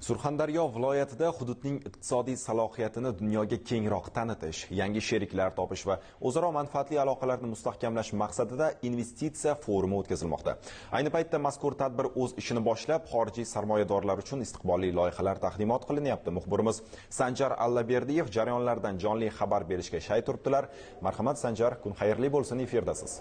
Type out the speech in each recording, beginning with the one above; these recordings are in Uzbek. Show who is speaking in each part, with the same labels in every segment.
Speaker 1: Surxondaryo viloyatida hududning iqtisodiy salohiyatini dunyoga kengroq tanitish, yangi sheriklar topish va o'zaro manfaatli aloqalarni mustahkamlash maqsadida investitsiya forumi o'tkazilmoqda. Ayni paytda mazkur tadbir o'z ishini boshlab, xorijiy sarmoyadorlar uchun istiqbolli loyihalar taqdimot qilinyapti. Muxbirimiz Sanjar Allaberdiyev jarayonlardan jonli xabar berishga shay turibdilar. Marhamat Sanjar, kun xayrli bo'lsin, efirdasiz.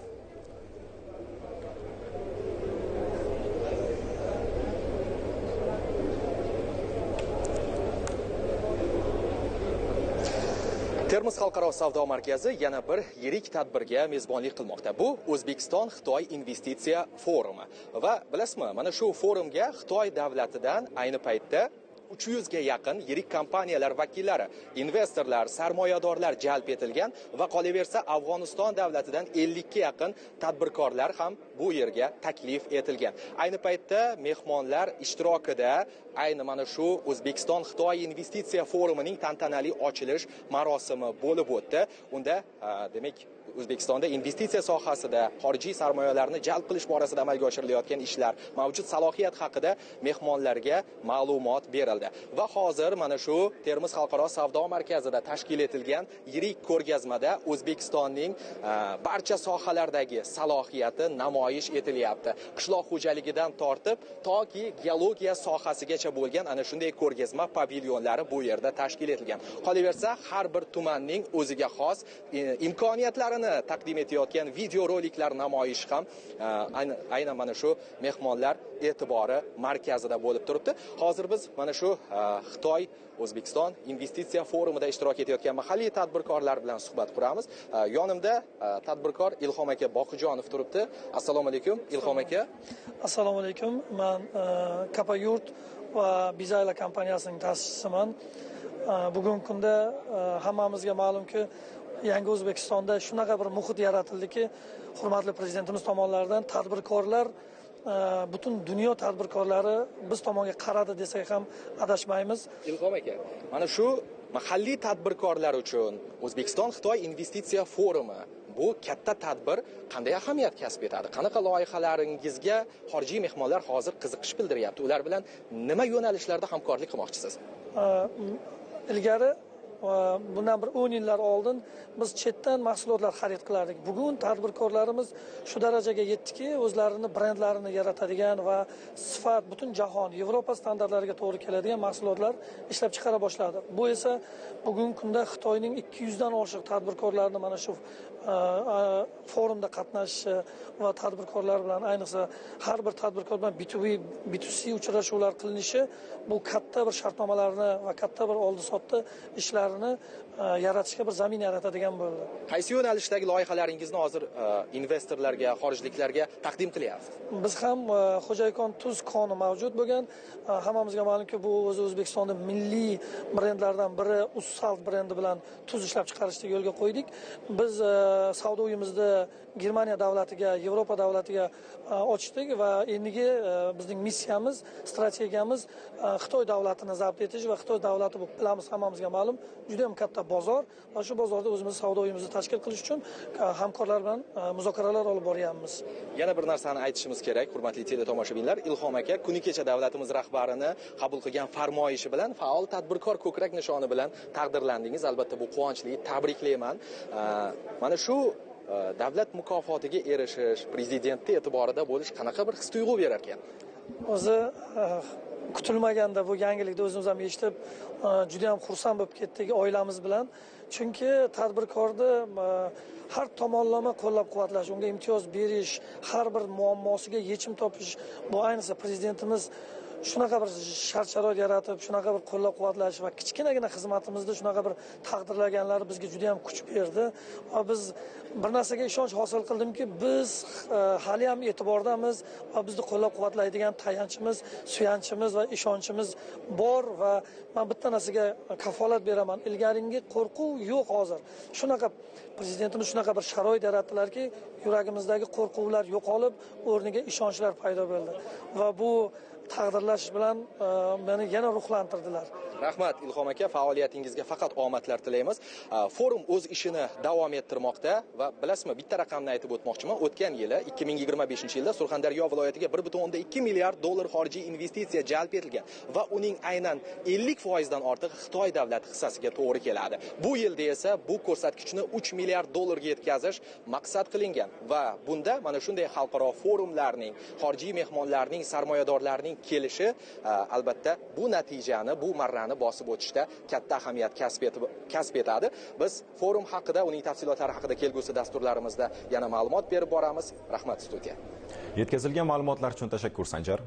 Speaker 2: Termiz xalqaro savdo markazi yana bir yirik tadbirga mezbonlik qilmoqda. Bu O'zbekiston-Xitoy investitsiya forumi. Va bilasizmi, mana shu forumga Xitoy davlatidan ayni paytda 300 ga yaqin yirik kompaniyalar vakillari, investorlar, sarmoyadorlar jalb etilgan va qolaversa Afg'oniston davlatidan 50 ga yaqin tadbirkorlar ham bu yerga taklif etilgan. Ayni paytda mehmonlar ishtirokida ayni mana shu O'zbekiston-Xitoy investitsiya forumining tantanali ochilish marosimi bo'lib o'tdi. Unda demak O'zbekistonda investitsiya sohasida xorijiy sarmoyalarni jalb qilish borasida amalga oshirilayotgan ishlar, mavjud salohiyat haqida mehmonlarga ma'lumot berildi. Va hozir mana shu Termiz xalqaro savdo markazida tashkil etilgan yirik ko'rgazmada O'zbekistonning barcha sohalardagi salohiyati namoyish etilyapti. Qishloq xo'jaligidan tortib toki geologiya sohasigacha bo'lgan ana shunday ko'rgazma pavilyonlari bu yerda tashkil etilgan. Qolaversa, har bir tumanning o'ziga xos imkoniyatlarini taqdim etayotgan videoroliklar namoyishi ham aynan mana shu mehmonlar e'tibori markazida bo'lib turibdi. Hozir biz mana shu Xitoy O'zbekiston investitsiya forumida ishtirok etayotgan mahalliy tadbirkorlar bilan suhbat quramiz. Yonimda tadbirkor Ilhom aka Boqijonov turibdi. Assalomu alaykum Ilhom aka.
Speaker 3: Assalomu alaykum. Men Kapayurt va Bizayla kompaniyasining ta'sischisiman. Bugungi kunda hammamizga ma'lumki, yangi O'zbekistonda shunaqa bir muhit yaratildiki, hurmatli prezidentimiz tomonidan tadbirkorlar, butun dunyo tadbirkorlari biz tomonga qaradi desak ham adashmaymiz.
Speaker 2: Ilhom aka, mana shu mahalliy tadbirkorlar uchun O'zbekiston-Xitoy investitsiya forumi bu katta tadbir qanday ahamiyat kasb etadi? Qanaqa loyihalaringizga xorijiy mehmonlar hozir qiziqish bildiryapti? Ular bilan nima yo'nalishlarda hamkorlik qilmoqchisiz?
Speaker 3: Ilgari bundan bir 10 yillar oldin biz chetdan mahsulotlar xarid qilardik. Bugun tadbirkorlarimiz shu darajaga yetdiki, o'zlarini brendlarini yaratadigan va sifat butun jahon, Yevropa standartlariga to'g'ri keladigan mahsulotlar ishlab chiqara boshladi. Bu esa bugungi kunda Xitoyning 200 dan oshiq tadbirkorlarni mana shu forumda qatnashishi va tadbirkorlar bilan, ayniqsa har bir tadbirkor bilan B2B, B2C uchrashuvlar qilinishi bu katta bir shartnomalarni va katta bir oldi-sotdi ishlar yaratishga bir zamin yaratadigan bo'ldi.
Speaker 2: Qaysi yo'nalishdagi loyihalaringizni hozir investorlarga, xorijliklarga taqdim qilyapsiz?
Speaker 3: Biz ham Xo'jaykon tuz koni mavjud bo'lgan. Hammamizga ma'lumki, bu o'zi O'zbekistonda milliy brendlardan biri Ussalt brendi bilan tuz ishlab chiqarishni yo'lga qo'ydik. Biz savdo uyimizni Germaniya davlatiga, Yevropa davlatiga ochdik va endigi bizning missiyamiz, strategiyamiz Xitoy davlatini zabt etish va Xitoy davlati bu bilamiz, hammamizga ma'lum, juda ham katta bozor va shu bozorda o'zimiz savdo uyimizni tashkil qilish uchun hamkorlar bilan muzokaralar olib boryapmiz.
Speaker 2: Yana bir narsani aytishimiz kerak, hurmatli teletomoshabinlar. Ilhom aka kuni kecha davlatimiz rahbarini qabul qilgan farmoyishi bilan faol tadbirkor ko'krak nishoni bilan taqdirlandingiz. Albatta bu quvonchli, tabriklayman. Mana shu davlat mukofotiga erishish, prezidentning e'tiborida bo'lish qanaqa bir his-tuyg'u berar ekan?
Speaker 3: O'zi kutilmaganda bu yangilikni o'zimiz ham eshitib juda ham xursand bo'lib ketdik oilamiz bilan. Chunki tadbirkorni har tomonlama qo'llab-quvvatlash, unga imtiyoz berish, har bir muammosiga yechim topish, bu ayniqsa prezidentimiz shunaqa bir shart-sharoit yaratib, shunaqa bir qo'llab-quvvatlash va kichkinagina xizmatimizda shunaqa bir taqdirlaganlari bizga juda ham kuch berdi. Va biz bir narsaga ishonch hosil qildimki, biz hali ham e'tibordamiz va bizni qo'llab-quvvatlaydigan tayanchimiz, suyanchimiz va ishonchimiz bor va men bitta narsaga kafolat beraman. Ilgaringi qo'rquv yo'q hozir. Shunaqa prezidentimiz shunaqa bir sharoit yaratdilarki, yuragimizdagi qo'rquvlar yo'qolib, o'rniga ishonchlar paydo bo'ldi. Va bu taqdirlash bilan meni yana ruhlantirdilar.
Speaker 2: Rahmat Ilhom aka, faoliyatingizga faqat omadlar tilaymiz. Forum o'z ishini davom ettirmoqda va bilasizmi, bitta raqamni aytib o'tmoqchiman. O'tgan yili 2025-yilda Surxondaryo viloyatiga 1.2 milliard dollar xorijiy investitsiya jalb etilgan va uning aynan 50% dan ortiq Xitoy davlat hissasiga to'g'ri keladi. Bu yilda esa bu ko'rsatkichni 3 milliard dollarga yetkazish maqsad qilingan va bunda mana shunday xalqaro forumlarning, xorijiy mehmonlarning, sarmoyadorlarning kelishi albatta bu natijani, bu marrani bosib o'tishda katta ahamiyat kasb etadi. Biz forum haqida, uning tafsilotlari haqida kelgusi dasturlarimizda yana ma'lumot berib boramiz. Rahmat studiya.
Speaker 1: Yetkazilgan ma'lumotlar uchun tashakkur Sanjar.